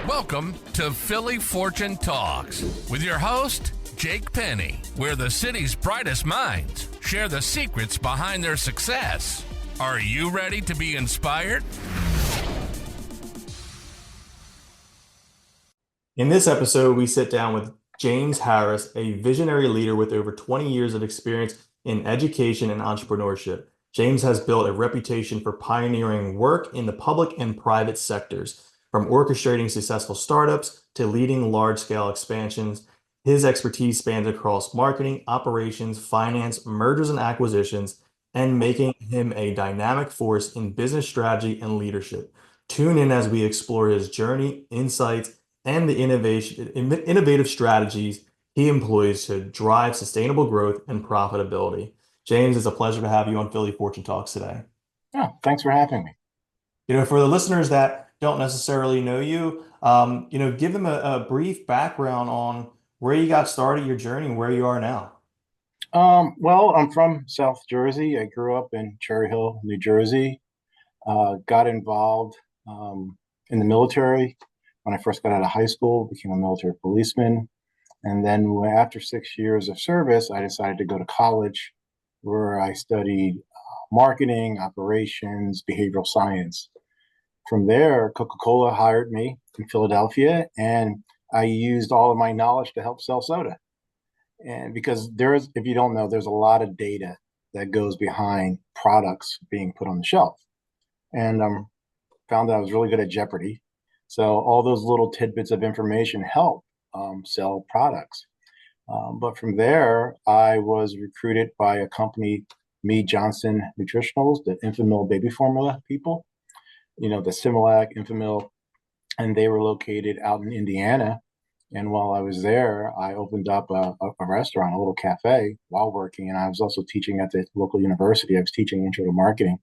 Welcome to Philly Fortune Talks with your host, Jake Penny, where the city's brightest minds share the secrets behind their success. Are you ready to be inspired? In this episode, we sit down with James Harris, a visionary leader with over 20 years of experience in education and entrepreneurship. James has built a reputation for pioneering work in the public and private sectors. From orchestrating successful startups to leading large-scale expansions, his expertise spans across marketing, operations, finance, mergers and acquisitions, and making him a dynamic force in business strategy and leadership. Tune in as we explore his journey, insights, and the innovative strategies he employs to drive sustainable growth and profitability. James, it's a pleasure to have you on Philly Fortune Talks today. Oh, thanks for having me. For the listeners that don't necessarily know you, give them a brief background on where you got started, your journey, and where you are now. Well, I'm from South Jersey. I grew up in Cherry Hill, New Jersey. Got involved in the military when I first got out of high school, became a military policeman. And then after 6 years of service, I decided to go to college where I studied marketing, operations, behavioral science. From there, Coca-Cola hired me in Philadelphia, and I used all of my knowledge to help sell soda. And because if you don't know, there's a lot of data that goes behind products being put on the shelf. And found that I was really good at Jeopardy. So all those little tidbits of information help sell products. But from there, I was recruited by a company, Mead Johnson Nutritionals, the Enfamil baby formula people. The Similac, Enfamil, and they were located out in Indiana. And while I was there, I opened up a restaurant, a little cafe while working. And I was also teaching at the local university. I was teaching intro to marketing.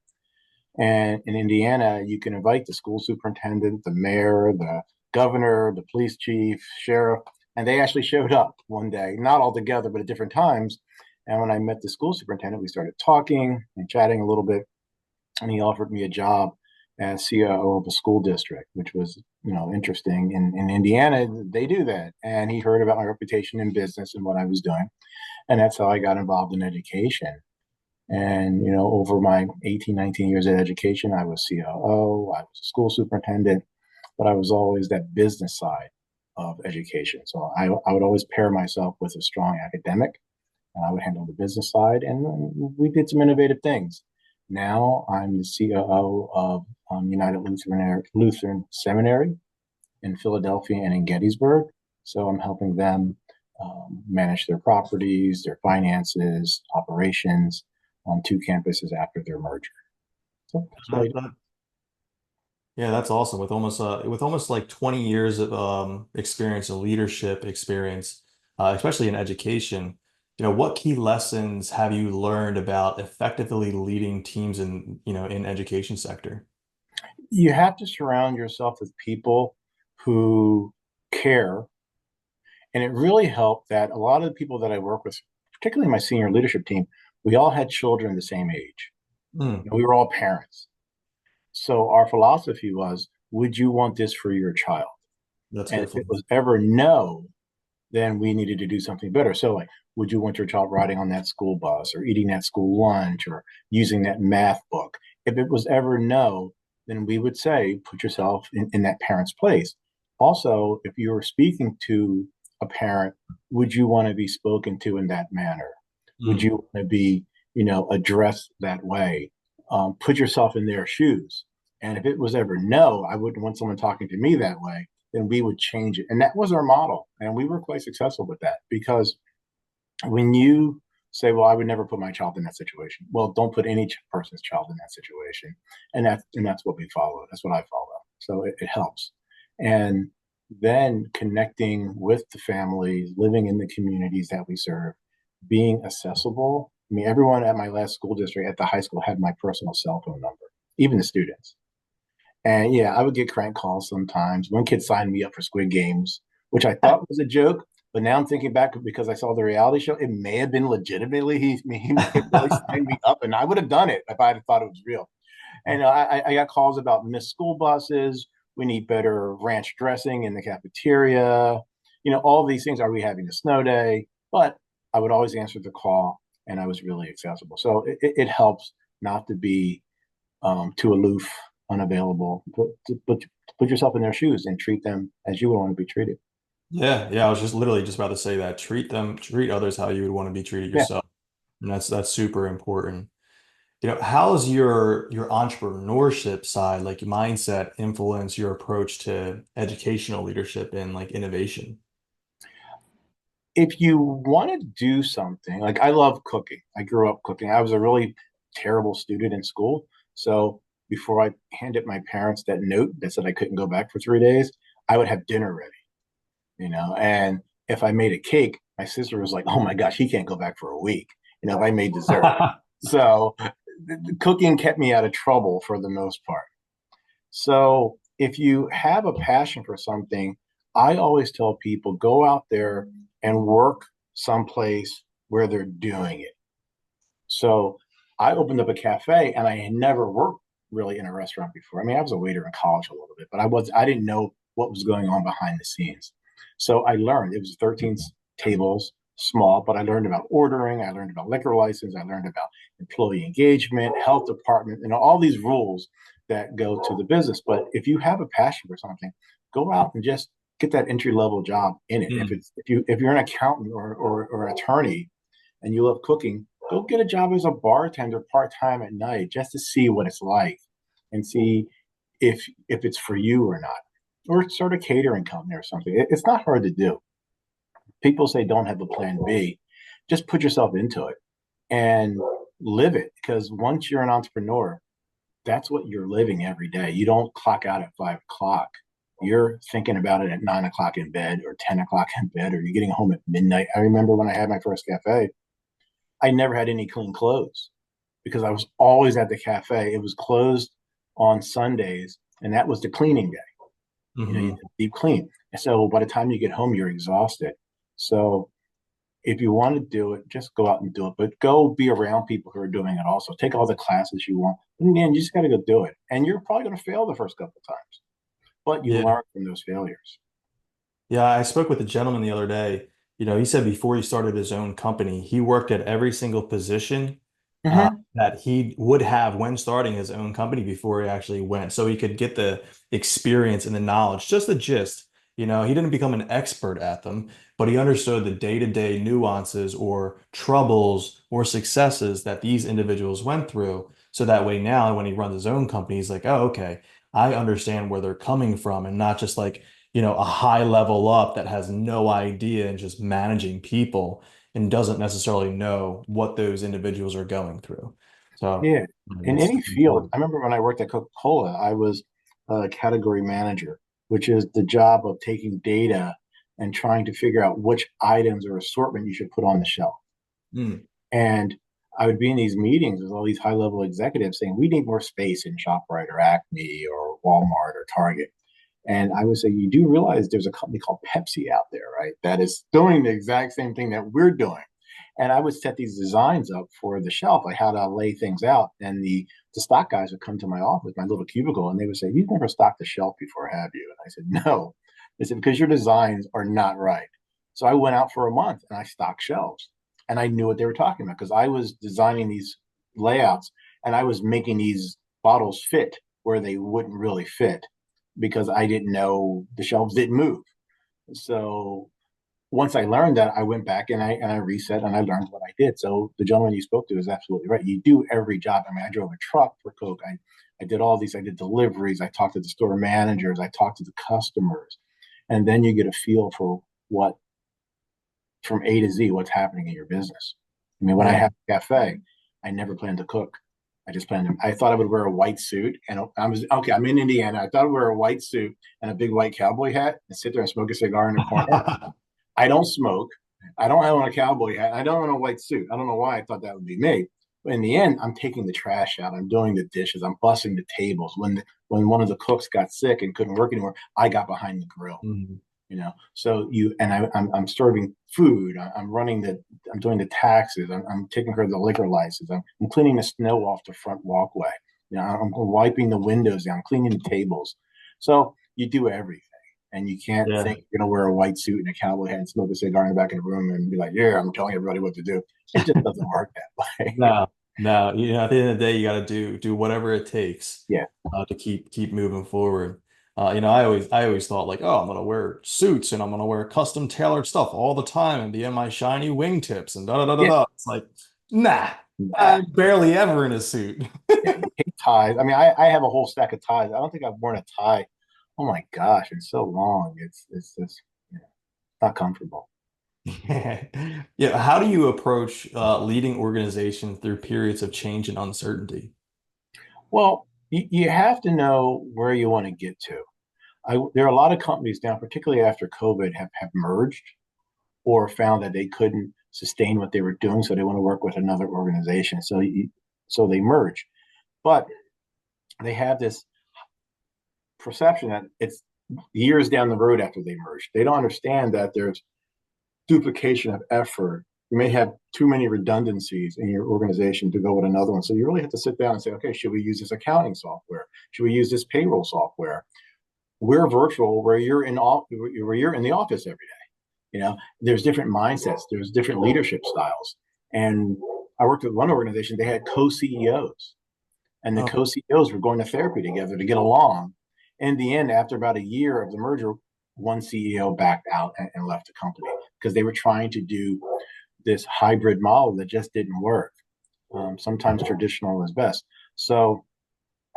And in Indiana, you can invite the school superintendent, the mayor, the governor, the police chief, sheriff, and they actually showed up one day, not all together, but at different times. And when I met the school superintendent, we started talking and chatting a little bit, and he offered me a job as COO of a school district, which was, interesting. In Indiana, they do that. And he heard about my reputation in business and what I was doing. And that's how I got involved in education. And, over my 18, 19 years of education, I was COO, I was a school superintendent, but I was always that business side of education. So I would always pair myself with a strong academic, and I would handle the business side. And we did some innovative things. Now I'm the COO of United Lutheran Seminary in Philadelphia and in Gettysburg. So I'm helping them manage their properties, their finances, operations on 2 campuses after their merger. So Yeah, that's awesome. With almost like 20 years of experience and leadership experience, especially in education. What key lessons have you learned about effectively leading teams in education sector? You have to surround yourself with people who care. And it really helped that a lot of the people that I work with, particularly my senior leadership team, we all had children the same age. We were all parents. So our philosophy was, would you want this for your child? And if it was ever no, then we needed to do something better. So would you want your child riding on that school bus or eating that school lunch or using that math book? If it was ever no, then we would say, put yourself in that parent's place. Also, if you were speaking to a parent, would you want to be spoken to in that manner? Would you want to be, addressed that way? Put yourself in their shoes. And if it was ever no, I wouldn't want someone talking to me that way, then we would change it. And that was our model. And we were quite successful with that, because when you say, well, I would never put my child in that situation. Well, don't put any person's child in that situation. And that's what we follow. That's what I follow. So it helps. And then connecting with the families, living in the communities that we serve, being accessible. I mean, everyone at my last school district at the high school had my personal cell phone number, even the students. And yeah, I would get crank calls sometimes. One kid signed me up for Squid Games, which I thought was a joke. But now I'm thinking back, because I saw the reality show, it may have been legitimately, he may have really signed me up, and I would have done it if I had thought it was real. And I got calls about missed school buses, We need better ranch dressing in the cafeteria. All these things. Are we having a snow day? But I would always answer the call, and I was really accessible. So it helps not to be too aloof, unavailable. Put yourself in their shoes and treat them as you would want to be treated. Yeah, yeah. I was just literally just about to say that. Treat others how you would want to be treated Yeah. yourself. And that's super important. How's your entrepreneurship side, like your mindset, influence your approach to educational leadership and like innovation? If you want to do something, like I love cooking. I grew up cooking. I was a really terrible student in school. So before I handed my parents that note that said I couldn't go back for 3 days, I would have dinner ready. And if I made a cake, my sister was like, "Oh my gosh, he can't go back for a week." If I made dessert. So the cooking kept me out of trouble for the most part. So if you have a passion for something, I always tell people go out there and work someplace where they're doing it. So I opened up a cafe and I had never worked really in a restaurant before. I mean, I was a waiter in college a little bit, but I didn't know what was going on behind the scenes. So I learned. It was 13 tables, small, but I learned about ordering, I learned about liquor license, I learned about employee engagement, health department, and all these rules that go to the business. But if you have a passion for something, go out and just get that entry level job in it. Mm. If you're an accountant or an attorney and you love cooking, go get a job as a bartender part time at night just to see what it's like and see if it's for you or not. Or start a catering company or something. It's not hard to do. People say don't have a plan B. Just put yourself into it and live it. Because once you're an entrepreneur, that's what you're living every day. You don't clock out at 5 o'clock. You're thinking about it at 9 o'clock in bed or 10 o'clock in bed, or you're getting home at midnight. I remember when I had my first cafe, I never had any clean clothes because I was always at the cafe. It was closed on Sundays, and that was the cleaning day. You Hmm. deep clean. And so by the time you get home, you're exhausted. So if you want to do it, just go out and do it. But go be around people who are doing it also. Take all the classes you want. And then you just got to go do it. And you're probably going to fail the first couple of times, but you Yeah. learn from those failures. Yeah, I spoke with a gentleman the other day. He said before he started his own company, he worked at every single position Mm-hmm. that he would have when starting his own company before he actually went, so he could get the experience and the knowledge, just the gist. He didn't become an expert at them, but he understood the day-to-day nuances or troubles or successes that these individuals went through. So that way now, when he runs his own company, he's like, oh, okay, I understand where they're coming from and not just like, a high level up that has no idea and just managing people and doesn't necessarily know what those individuals are going through. So Yeah. In that's any field, important. I remember when I worked at Coca-Cola, I was a category manager, which is the job of taking data and trying to figure out which items or assortment you should put on the shelf. Mm. And I would be in these meetings with all these high level executives saying, we need more space in ShopRite or Acme or Walmart or Target. And I would say, you do realize there's a company called Pepsi out there, right? That is doing the exact same thing that we're doing. And I would set these designs up for the shelf, like how to lay things out. And the stock guys would come to my office, my little cubicle, and they would say, "You've never stocked the shelf before, have you?" And I said, "No." They said, "Because your designs are not right." So I went out for a month and I stocked shelves. And I knew what they were talking about because I was designing these layouts and I was making these bottles fit where they wouldn't really fit because I didn't know the shelves didn't move. So once I learned that, I went back and I reset and I learned what I did. So the gentleman you spoke to is absolutely right. You do every job. I mean, I drove a truck for Coke. I did all these. I did deliveries. I talked to the store managers. I talked to the customers, and then you get a feel for what from A to Z what's happening in your business. I mean, when I Yeah. have a cafe, I never planned to cook. I just planned to. I thought I would wear a white suit, and I was okay. I'm in Indiana. I thought I'd wear a white suit and a big white cowboy hat and sit there and smoke a cigar in the corner. I don't smoke. I don't have on a cowboy hat. I don't own a white suit. I don't know why I thought that would be me. But in the end, I'm taking the trash out. I'm doing the dishes. I'm bussing the tables. When one of the cooks got sick and couldn't work anymore, I got behind the grill. Mhm. So I'm serving food. I'm running I'm doing the taxes. I'm taking care of the liquor license. I'm cleaning the snow off the front walkway. I'm wiping the windows down, cleaning the tables. So you do everything. And you can't Yeah. think you're going to wear a white suit and a cowboy hat and smoke a cigar in the back of the room and be like, yeah, I'm telling everybody what to do. It just doesn't work that way. No, no. At the end of the day, you got to do whatever it takes Yeah. to keep moving forward. I always thought like, oh, I'm gonna wear suits and I'm gonna wear custom tailored stuff all the time and be in my shiny wingtips and da da da da Yeah. da. It's like, nah, Nah. I'm barely ever in a suit. Yeah. I hate ties. I mean, I have a whole stack of ties. I don't think I've worn a tie. Oh my gosh, it's so long. It's just not comfortable. Yeah. How do you approach leading organizations through periods of change and uncertainty? Well, you have to know where you want to get to. There are a lot of companies now, particularly after COVID, have merged or found that they couldn't sustain what they were doing, so they want to work with another organization. So they merge, but they have this perception that it's years down the road after they merge. They don't understand that there's duplication of effort. You may have too many redundancies in your organization to go with another one. So you really have to sit down and say, okay, should we use this accounting software? Should we use this payroll software? We're virtual, where you're in the office every day. There's different mindsets, there's different leadership styles. And I worked with one organization, they had co-CEOs, and the Oh, co-CEOs were going to therapy together to get along. In the end, after about a year of the merger, one CEO backed out and left the company because they were trying to do this hybrid model that just didn't work. Sometimes traditional is best. So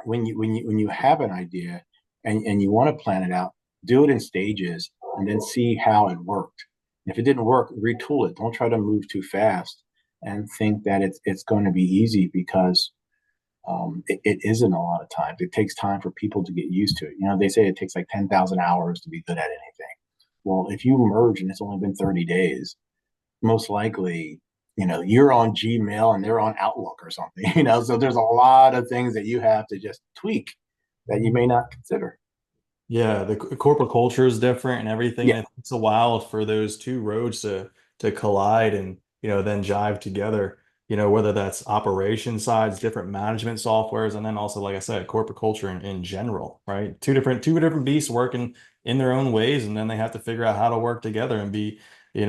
when you have an idea and you want to plan it out, do it in stages and then see how it worked. And if it didn't work, retool it. Don't try to move too fast and think that it's going to be easy, because it isn't a lot of times. It takes time for people to get used to it. They say it takes like 10,000 hours to be good at anything. Well, if you merge and it's only been 30 days, most likely, you're on Gmail and they're on Outlook or something, so there's a lot of things that you have to just tweak that you may not consider. yeah, the corporate culture is different and everything, Yeah. and it takes a while for those two roads to collide and then jive together. Whether that's operation sides, different management softwares, and then also, like I said, corporate culture in general, right? Two different beasts working in their own ways, and then they have to figure out how to work together and be, it's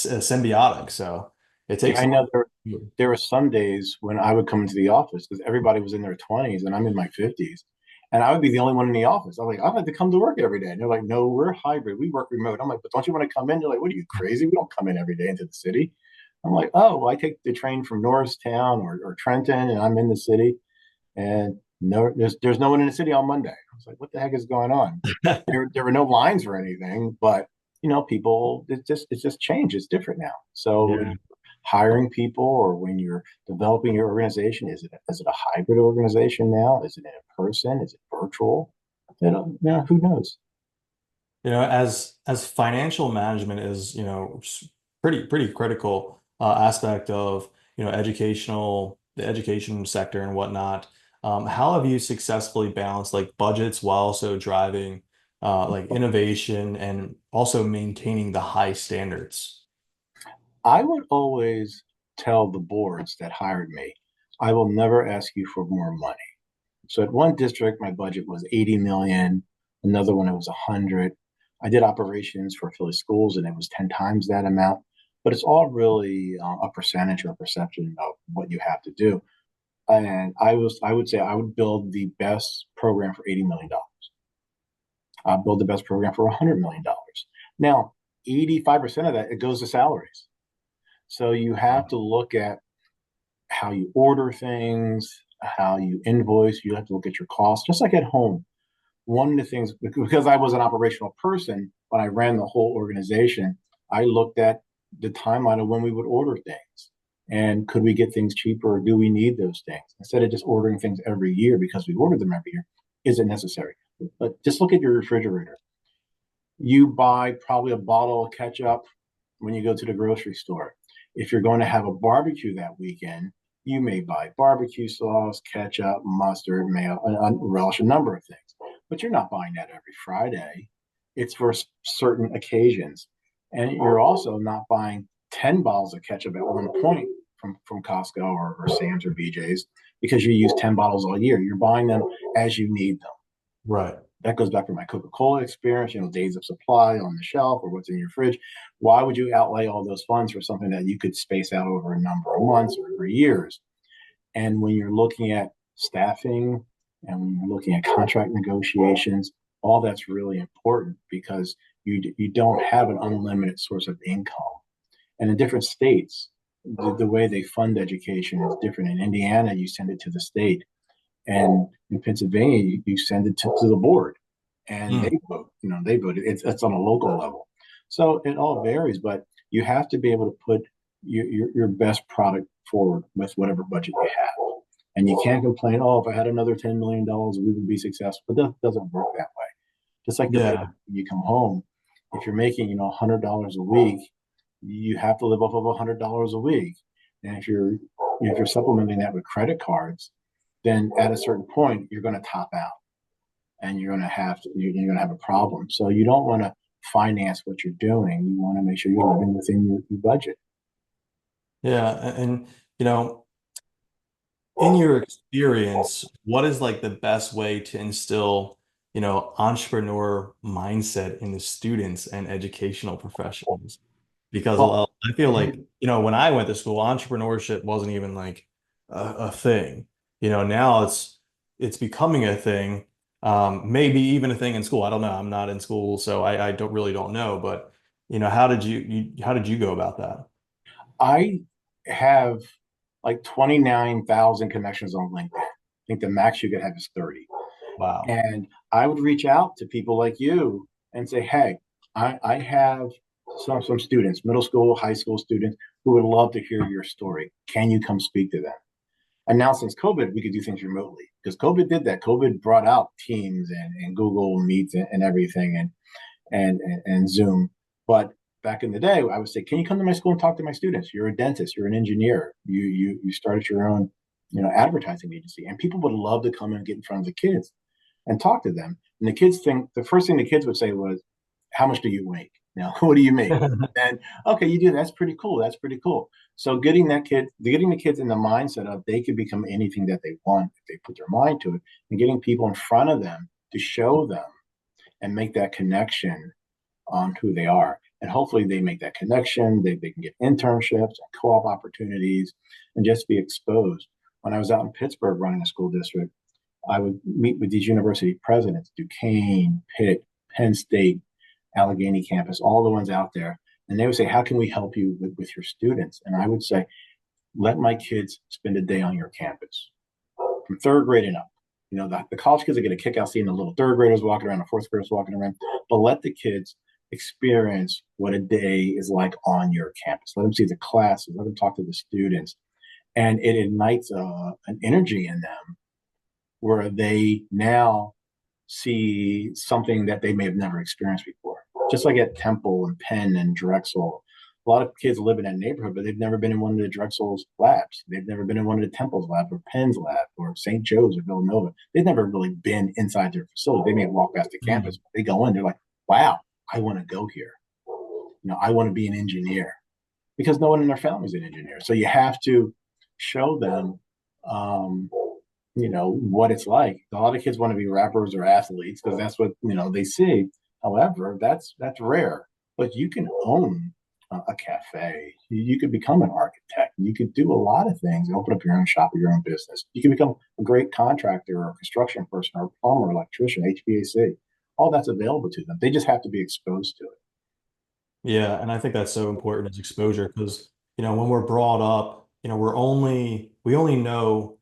symbiotic. So it Yeah, takes I a know while. there were some days when I would come into the office because everybody was in their 20s and I'm in my 50s. And I would be the only one in the office. I'm like, I'd like to come to work every day. And they're like, no, we're hybrid. We work remote. I'm like, but don't you want to come in? They're like, what are you, crazy? We don't come in every day into the city. I'm like, oh, well, I take the train from Norristown or Trenton and I'm in the city. And no, there's no one in the city on Monday. I was like, what the heck is going on? There were no lines or anything, but people, it's just changed. It's different now. So when Yeah. you're hiring people or when you're developing your organization, is it a hybrid organization now? Is it in person? Is it virtual? Who knows? As financial management is, pretty critical aspect of, the education sector and whatnot. How have you successfully balanced like budgets while also driving like innovation and also maintaining the high standards? I would always tell the boards that hired me, I will never ask you for more money. So at one district, my budget was 80 million. Another one, it was 100. I did operations for Philly schools, and it was 10 times that amount. But it's all really a percentage or a perception of what you have to do. And I would say I would build the best program for $80 million. I'll build the best program for $100 million. Now, 85% of that, it goes to salaries. So you have to look at how you order things, how you invoice. You have to look at your costs, just like at home. One of the things, because I was an operational person when I ran the whole organization, I looked at the timeline of when we would order things and could we get things cheaper, or do we need those things instead of just ordering things every year because we ordered them every year. Is it necessary? But just look at your refrigerator. You buy probably a bottle of ketchup when you go to the grocery store. If you're going to have a barbecue that weekend, you may buy barbecue sauce, ketchup, mustard, mayo, and relish, a number of things. But you're not buying that every Friday. It's for certain occasions. And you're also not buying 10 bottles of ketchup at one point from Costco or Sam's or BJ's because you use 10 bottles all year. You're buying them as you need them. Right. That goes back to my Coca-Cola experience, days of supply on the shelf or what's in your fridge. Why would you outlay all those funds for something that you could space out over a number of months or years? And when you're looking at staffing and when you're looking at contract negotiations, all that's really important because you don't have an unlimited source of income. And in different states, the way they fund education is different. In Indiana, you send it to the state, and in Pennsylvania, you send it to the board, and Mm. they vote. They vote. It's on a local level, so it all varies. But you have to be able to put your best product forward with whatever budget you have, and you can't complain. Oh, if I had another $10 million, we would be successful. But that doesn't work that way. Just like the way Yeah. you come home, if you're making $100 a week, you have to live off of $100 a week. And if you're supplementing that with credit cards, then at a certain point you're going to top out, and you're going to have a problem. So you don't want to finance what you're doing. You want to make sure you're living within your budget. Yeah. And, you know, in your experience, what is like the best way to instill, entrepreneur mindset in the students and educational professionals? Because Well, I feel like, when I went to school, entrepreneurship wasn't even like a thing. Now it's becoming a thing. Maybe even a thing in school. I don't know. I'm not in school, so I don't know. But how did you go about that? I have like 29,000 connections on LinkedIn. I think the max you could have is 30. Wow. And I would reach out to people like you and say, hey, I have some students, middle school, high school students, who would love to hear your story. Can you come speak to them? And now since COVID, we could do things remotely because COVID did that. COVID brought out Teams and Google Meets and everything and Zoom. But back in the day, I would say, can you come to my school and talk to my students? You're a dentist, you're an engineer, you started your own, advertising agency, and people would love to come and get in front of the kids and talk to them. And the first thing the kids would say was, how much do you make? What do you make? And okay, you do. That's pretty cool. That's pretty cool. So getting the kids in the mindset of they could become anything that they want if they put their mind to it, and getting people in front of them to show them and make that connection on who they are. And hopefully they make that connection. They can get internships and co-op opportunities and just be exposed. When I was out in Pittsburgh running a school district, I would meet with these university presidents, Duquesne, Pitt, Penn State, Allegheny campus, all the ones out there. And they would say, how can we help you with your students? And I would say, let my kids spend a day on your campus from third grade and up. The college kids are going to kick out seeing the little third graders walking around, the fourth graders walking around, but let the kids experience what a day is like on your campus. Let them see the classes, let them talk to the students. And it ignites an energy in them where they now see something that they may have never experienced before. Just like at Temple and Penn and Drexel, a lot of kids live in that neighborhood, but they've never been in one of the Drexel's labs. They've never been in one of the Temple's lab or Penn's lab or St. Joe's or Villanova. They've never really been inside their facility. They may have walked past the campus, but they go in, they're like, wow, I want to go here. I want to be an engineer because no one in their family is an engineer. So you have to show them what it's like. A lot of kids want to be rappers or athletes because that's what they see. However, that's rare. But you can own a cafe. You could become an architect. You could do a lot of things. Open up your own shop or your own business. You can become a great contractor or a construction person or a plumber, electrician, HVAC. All that's available to them. They just have to be exposed to it. Yeah, and I think that's so important is exposure because, when we're brought up, we only know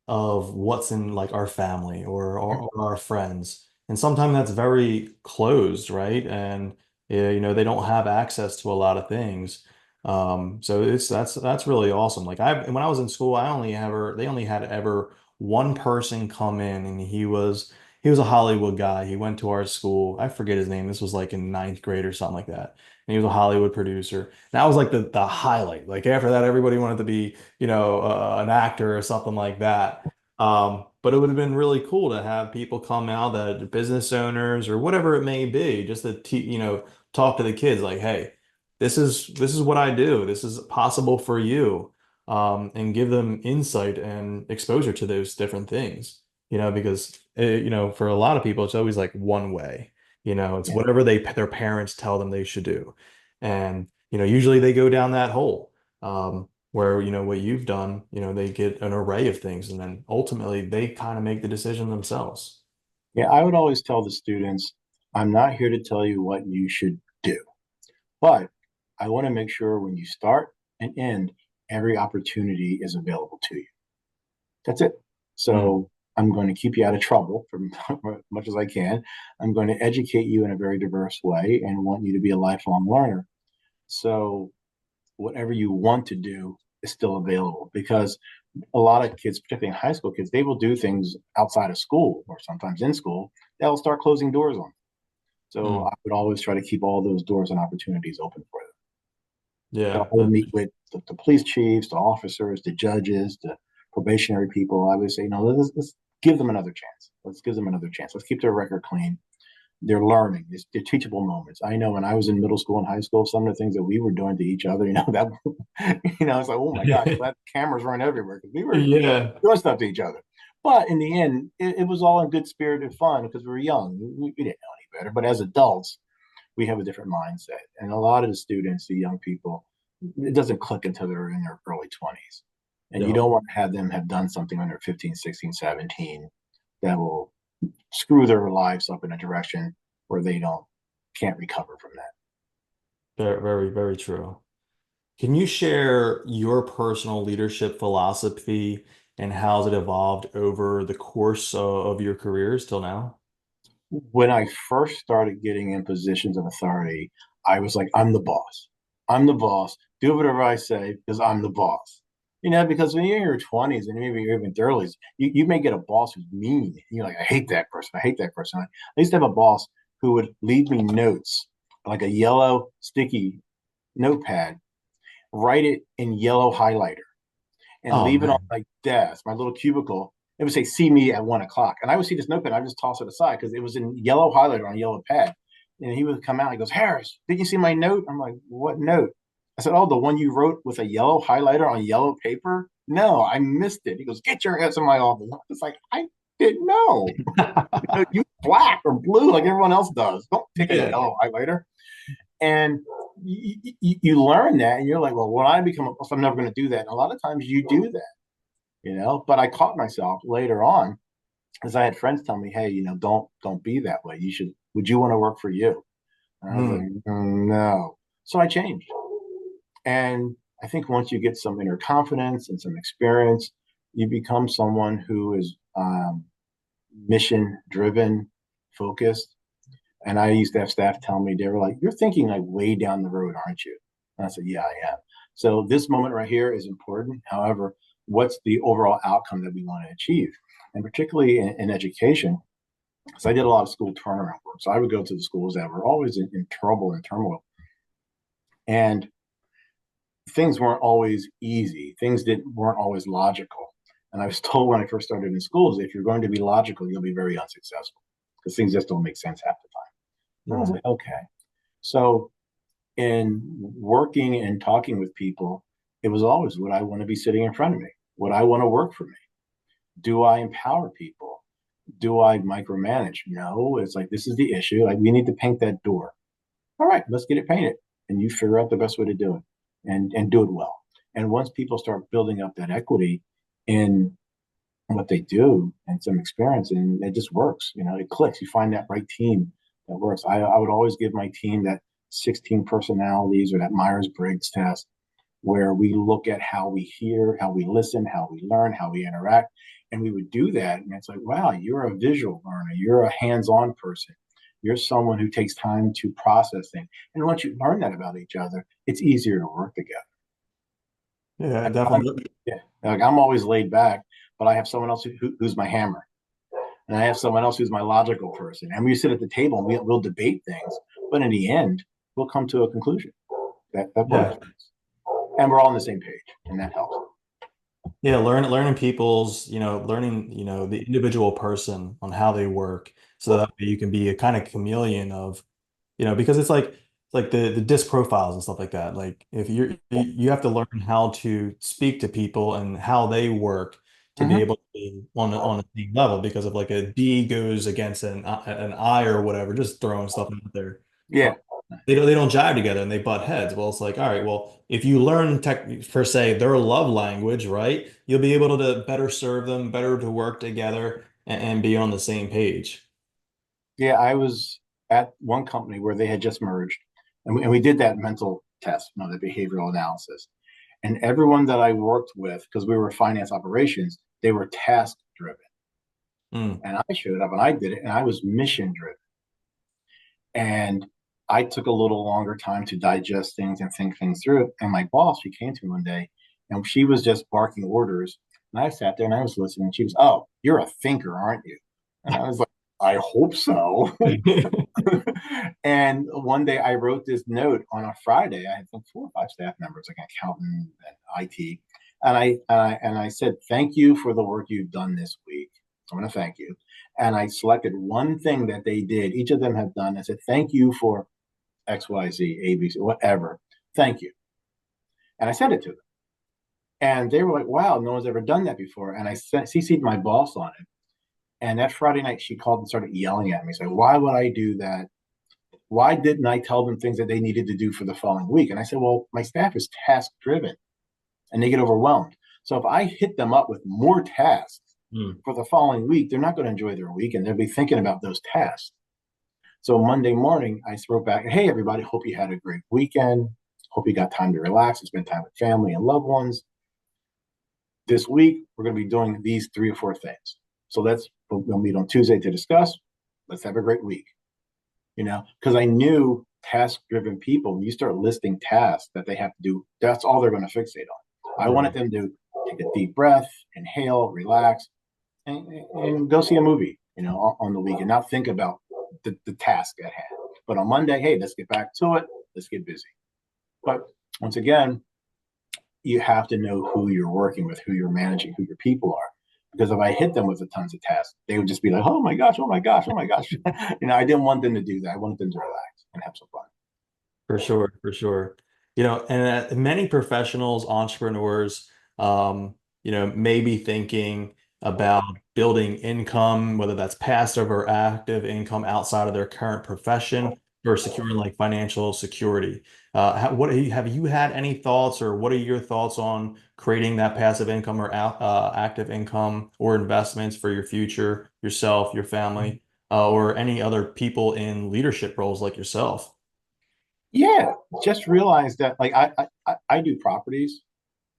of what's in like our family or our friends. And sometimes that's very closed, right? And yeah, they don't have access to a lot of things. So that's really awesome. Like when I was in school, they only had ever one person come in and he was a Hollywood guy. He went to our school. I forget his name. This was like in ninth grade or something like that. And he was a Hollywood producer. That was like the highlight. Like after that, everybody wanted to be, an actor or something like that. But it would have been really cool to have people come out that are business owners or whatever it may be, just to talk to the kids like, hey, this is what I do. This is possible for you. And give them insight and exposure to those different things. because for a lot of people, it's always like one way. It's Yeah. whatever their parents tell them they should do. And, usually they go down that hole. Where, what you've done, they get an array of things and then ultimately they kind of make the decision themselves. Yeah, I would always tell the students, I'm not here to tell you what you should do, but I want to make sure when you start and end, every opportunity is available to you. That's it. Mm. So I'm going to keep you out of trouble for as much as I can. I'm going to educate you in a very diverse way and want you to be a lifelong learner. So whatever you want to do is still available because a lot of kids, particularly high school kids, they will do things outside of school or sometimes in school that'll start closing doors on them. So Mm. I would always try to keep all those doors and opportunities open for them. So Yeah. I would meet with the police chiefs, the officers, the judges, the probationary people. I would say, no, let's give them another chance. Let's give them another chance. Let's keep their record clean. They're learning. They're teachable moments. I know when I was in middle school and high school, some of the things that we were doing to each other, that, it's like, oh my gosh, that cameras weren't everywhere because we were Yeah. doing stuff to each other. But in the end, it was all in good spirited fun because we were young. We didn't know any better. But as adults, we have a different mindset. And a lot of the students, the young people, it doesn't click until they're in their early 20s. And you Yeah. don't want to have them have done something when they're 15, 16, 17 that will screw their lives up in a direction where they can't recover from that. Very, very, very true. Can you share your personal leadership philosophy and how's it evolved over the course of your careers till now? When I first started getting in positions of authority, I was like, I'm the boss. I'm the boss. Do whatever I say because I'm the boss. Because when you're in your 20s and maybe you're even 30s, you may get a boss who's mean. You're like, I hate that person. I hate that person. I used to have a boss who would leave me notes, like a yellow sticky notepad, write it in yellow highlighter and Oh leave it on man. my desk, my little cubicle. It would say, see me at 1 o'clock. And I would see this notepad. I just toss it aside because it was in yellow highlighter on a yellow pad. And he would come out. He goes, Harris, did you see my note? I'm like, what note? I said, oh, the one you wrote with a yellow highlighter on yellow paper? No, I missed it. He goes, get your ass in my office. It's like, I didn't know. You black or blue like everyone else does. Don't take a Yeah. yellow highlighter. And you learn that, and you're like, well, when I become a boss, I'm never going to do that. And a lot of times you do that. But I caught myself later on because I had friends tell me, hey, don't be that way. Would you want to work for you? And I was like, Mm. No. So I changed. And I think once you get some inner confidence and some experience, you become someone who is mission driven, focused. And I used to have staff tell me, they were like, you're thinking like way down the road, aren't you? And I said, yeah, I am. So this moment right here is important. However, what's the overall outcome that we want to achieve? And particularly in education, because I did a lot of school turnaround work. So I would go to the schools that were always in trouble and turmoil. And things weren't always easy. Things weren't always logical. And I was told when I first started in schools, if you're going to be logical, you'll be very unsuccessful because things just don't make sense half the time. And I was Right. like, okay. So in working and talking with people, it was always, would I want to be sitting in front of me? Would I want to work for me? Do I empower people? Do I micromanage? No, it's like, this is the issue. Like, we need to paint that door. All right, let's get it painted. And you figure out the best way to do it and do it well. And once people start building up that equity in what they do and some experience, and it just works, it clicks. You find that right team that works. I would always give my team that 16 personalities or that Myers-Briggs test where we look at how we hear, how we listen, how we learn, how we interact. And we would do that. And it's like, wow, you're a visual learner. You're a hands-on person. You're someone who takes time to process things. And once you learn that about each other, it's easier to work together. Yeah, Like I'm, definitely. yeah, like I'm always laid back, but I have someone else who's my hammer. And I have someone else who's my logical person. And we sit at the table and we'll debate things. But in the end, we'll come to a conclusion that works. Yeah. And we're all on the same page. And that helps. Yeah, learning people's, learning, the individual person on how they work so that way you can be a kind of chameleon of, because it's like the disc profiles and stuff like that. Like if you have to learn how to speak to people and how they work to be able to be on a team level because of like a D goes against an I or whatever, just throwing stuff out there. Yeah. They don't jive together and they butt heads. Well, it's like, all right, well, if you learn tech per se their love language, right, you'll be able to better serve them, better to work together and be on the same page. Yeah, I was at one company where they had just merged, and we did that mental test, the behavioral analysis. And everyone that I worked with, because we were finance operations, they were task driven. Mm. And I showed up and I did it, and I was mission driven. And I took a little longer time to digest things and think things through. And my boss, she came to me one day and she was just barking orders. And I sat there and I was listening. She was, "Oh, you're a thinker, aren't you?" And I was like, "I hope so." And one day I wrote this note on a Friday. I had 4 or 5 staff members, like an accountant and IT. And I said, "Thank you for the work you've done this week. I want to thank you." And I selected one thing that they did. Each of them have done. I said, "Thank you for X, Y, Z, A, B, C, whatever. Thank you." And I sent it to them. And they were like, "Wow, no one's ever done that before." And I CC'd my boss on it. And that Friday night, she called and started yelling at me, saying, "Why would I do that? Why didn't I tell them things that they needed to do for the following week?" And I said, "Well, my staff is task driven and they get overwhelmed. So if I hit them up with more tasks Mm. for the following week, they're not going to enjoy their week and they'll be thinking about those tasks." So Monday morning, I wrote back, "Hey, everybody, hope you had a great weekend. Hope you got time to relax and spend time with family and loved ones. This week, we're going to be doing these 3 or 4 things. So we'll meet on Tuesday to discuss. Let's have a great week." Because I knew task-driven people, when you start listing tasks that they have to do, that's all they're going to fixate on. I wanted them to take a deep breath, inhale, relax, and go see a movie, on the weekend, not think about the task at hand. But on Monday, hey, let's get back to it. Let's get busy. But once again, you have to know who you're working with, who you're managing, who your people are. Because if I hit them with the tons of tasks, they would just be like, "Oh my gosh, oh my gosh, oh my gosh." I didn't want them to do that. I wanted them to relax and have some fun. For sure, for sure. And many professionals, entrepreneurs, may be thinking about building income, whether that's passive or active income outside of their current profession or securing like financial security. Have you had any thoughts or what are your thoughts on creating that passive income or active income or investments for your future, yourself, your family, or any other people in leadership roles like yourself? Yeah, just realize that like I do properties,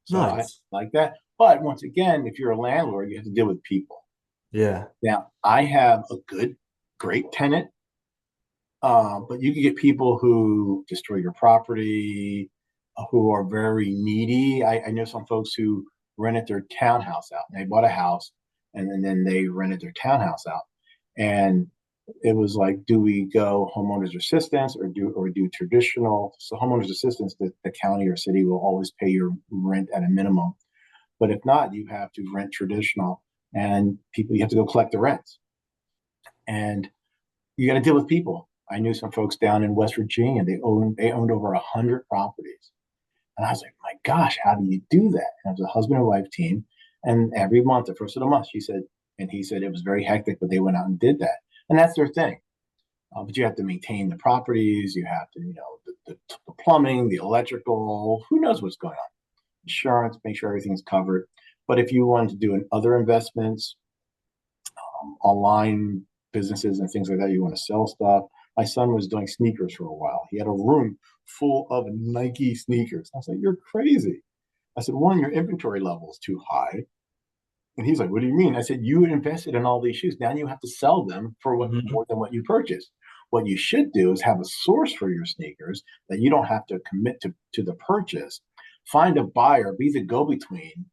so I Nice. like that. But once again, if you're a landlord, you have to deal with people. Yeah. Now, I have a great tenant, but you can get people who destroy your property, who are very needy. I know some folks who rented their townhouse out. They bought a house and then they rented their townhouse out. And it was like, do we go homeowners assistance or do traditional? So homeowners assistance, the county or city will always pay your rent at a minimum. But if not, you have to rent traditional and you have to go collect the rents. And you got to deal with people. I knew some folks down in West Virginia. They owned over 100 properties, and I was like, "My gosh, how do you do that?" And it was a husband and wife team, and every month, the first of the month, she said, and he said it was very hectic, but they went out and did that, and that's their thing. But you have to maintain the properties. You have to, the plumbing, the electrical. Who knows what's going on? Insurance, make sure everything's covered. But if you want to do other investments, online businesses and things like that, you want to sell stuff. My son was doing sneakers for a while. He had a room full of Nike sneakers. I was like, "You're crazy." I said, "One, your inventory level is too high." And he's like, "What do you mean?" I said, "You invested in all these shoes. Now you have to sell them for Mhm. more than what you purchased. What you should do is have a source for your sneakers that you don't have to commit to the purchase. Find a buyer, be the go-between,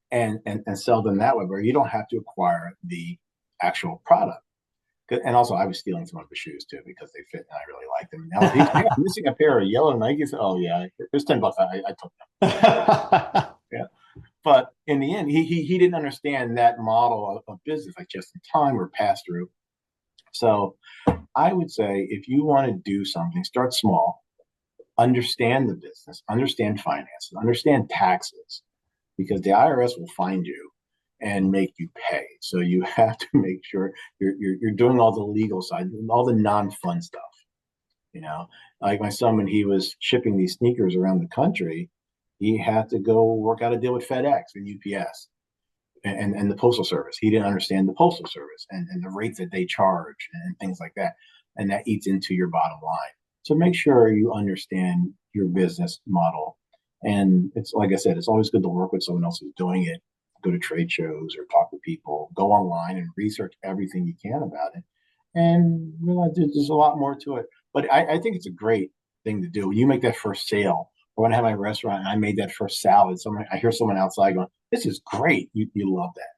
and sell them that way, where you don't have to acquire the actual product." And also, I was stealing some of his shoes too because they fit and I really liked them. Now he's like, "Hey, I'm missing a pair of yellow Nikes." "Oh yeah, there's $10. I took them." Yeah, but in the end, he didn't understand that model of business, like just in time or pass through. So I would say if you want to do something, start small, understand the business, understand finances, understand taxes, because the IRS will find you. and make you pay. So you have to make sure you're doing all the legal side, all the non-fun stuff. You know, like my son, when he was shipping these sneakers around the country, he had to go work out a deal with FedEx and UPS and the postal service. He didn't understand the postal service and the rates that they charge and things like that. And that eats into your bottom line. So make sure you understand your business model. And it's like I said, it's always good to work with someone else who's doing it. Go to trade shows or talk to people, go online and research everything you can about it, and realize there's a lot more to it. But I think it's a great thing to do. When you make that first sale, or when I have my restaurant and I made that first salad, I hear someone outside going, "This is great." You love that.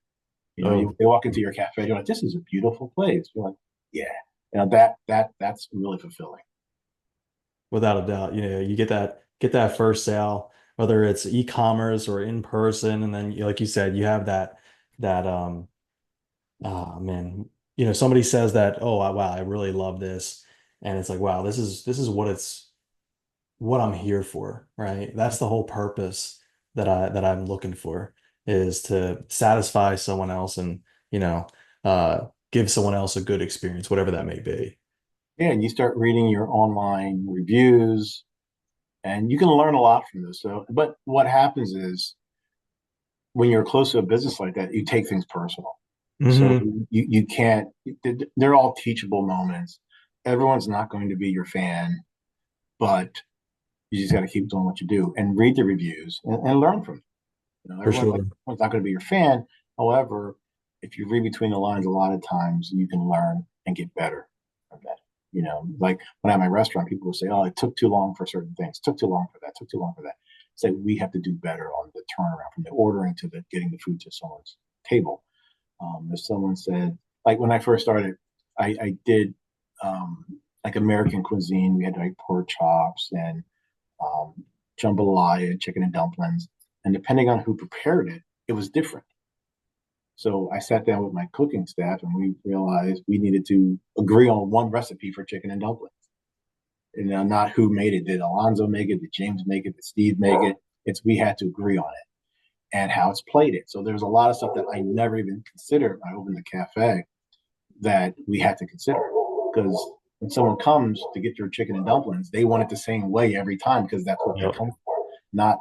You know, they walk into your cafe, you're like, "This is a beautiful place." You're like, "Yeah." You know, that's really fulfilling. Without a doubt. You know, you get that first sale, whether it's e-commerce or in person, and then like you said, you have that ah man, you know, somebody says that, oh wow, I really love this, and it's like, wow, this is what I'm here for, right? That's the whole purpose that I'm looking for, is to satisfy someone else and, you know, give someone else a good experience, whatever that may be. Yeah, and you start reading your online reviews, and you can learn a lot from this. So, but what happens is when you're close to a business like that, you take things personal. So Hmm. you can't. They're all teachable moments. Everyone's not going to be your fan, but you just got to keep doing what you do and read the reviews and learn from them. You know, For sure. everyone's not going to be your fan. However, if you read between the lines, a lot of times you can learn and get better from that. You know, like when I have my restaurant, people will say, "Oh, it took too long for certain things. Took too long for that. Took too long for that." It's like we have to do better on the turnaround from the ordering to the getting the food to someone's table. If someone said, like when I first started, I did um, like American cuisine. We had like pork chops and um, jambalaya, chicken and dumplings. And depending on who prepared it, it was different. So I sat down with my cooking staff and we realized we needed to agree on one recipe for chicken and dumplings. And not who made it. Did Alonzo make it? Did James make it? Did Steve make it? It's we had to agree on it and how it's plated. So there's a lot of stuff that I never even considered when I opened the cafe that we had to consider. Because when someone comes to get your chicken and dumplings, they want it the same way every time because that's what they're Yep. coming for, not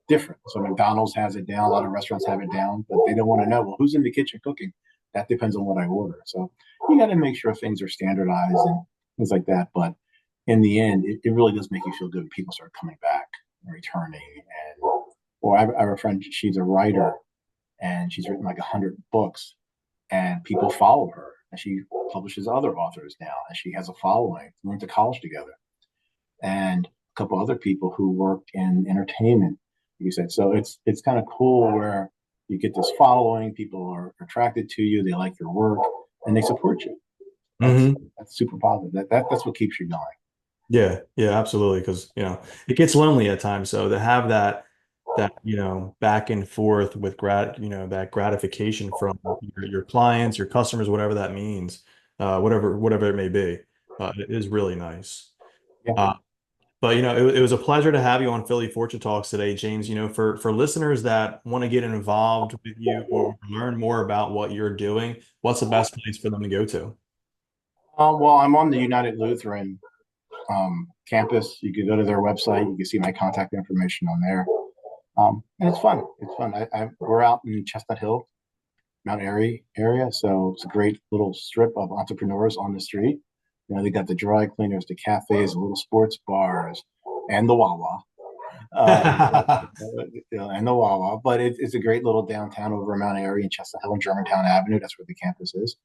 different. So McDonald's has it down, a lot of restaurants have it down, but they don't want to know, well, who's in the kitchen cooking? That depends on what I order. So you got to make sure things are standardized and things like that. But in the end, it really does make you feel good when people start coming back and returning. And or I have a friend, she's a writer and she's written like 100 books, and people follow her. And she publishes other authors now, and she has a following. We went to college together, and a couple other people who work in entertainment. You said so. It's kind of cool where you get this following. People are attracted to you. They like your work, and they support you. That's Hmm. that's super positive. That's what keeps you going. Yeah, yeah, absolutely. Because, you know, it gets lonely at times. So to have that, you know, back and forth with that gratification from your clients, your customers, whatever that means, whatever it may be, it is really nice. Yeah. Uh, but, you know, it was a pleasure to have you on Philly Fortune Talks today, James. You know, for listeners that want to get involved with you or learn more about what you're doing, what's the best place for them to go to? Well, I'm on the United Lutheran campus. You can go to their website. You can see my contact information on there. And it's fun. It's fun. We're out in Chestnut Hill, Mount Airy area, so it's a great little strip of entrepreneurs on the street. You know, they got the dry cleaners, the cafes, the little sports bars, and the Wawa. And the Wawa. But it's a great little downtown over Mount Airy and Chestnut Hill and Germantown Avenue. That's where the campus is.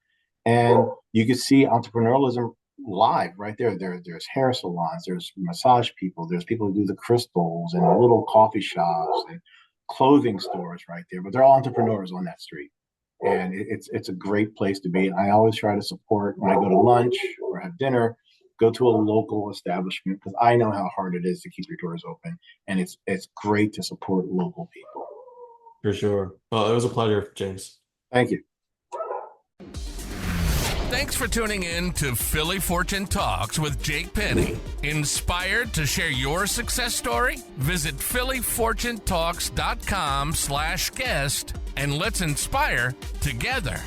And you can see entrepreneurialism live right there. There's hair salons, there's massage people, there's people who do the crystals and little coffee shops and clothing stores right there. But they're all entrepreneurs on that street. And it's a great place to be. And I always try to support when I go to lunch or have dinner, go to a local establishment because I know how hard it is to keep your doors open. And it's great to support local people. For sure. Well, it was a pleasure, James. Thank you. Thanks for tuning in to Philly Fortune Talks with Jake Penny. Inspired to share your success story? Visit phillyfortunetalks.com/guest and let's inspire together.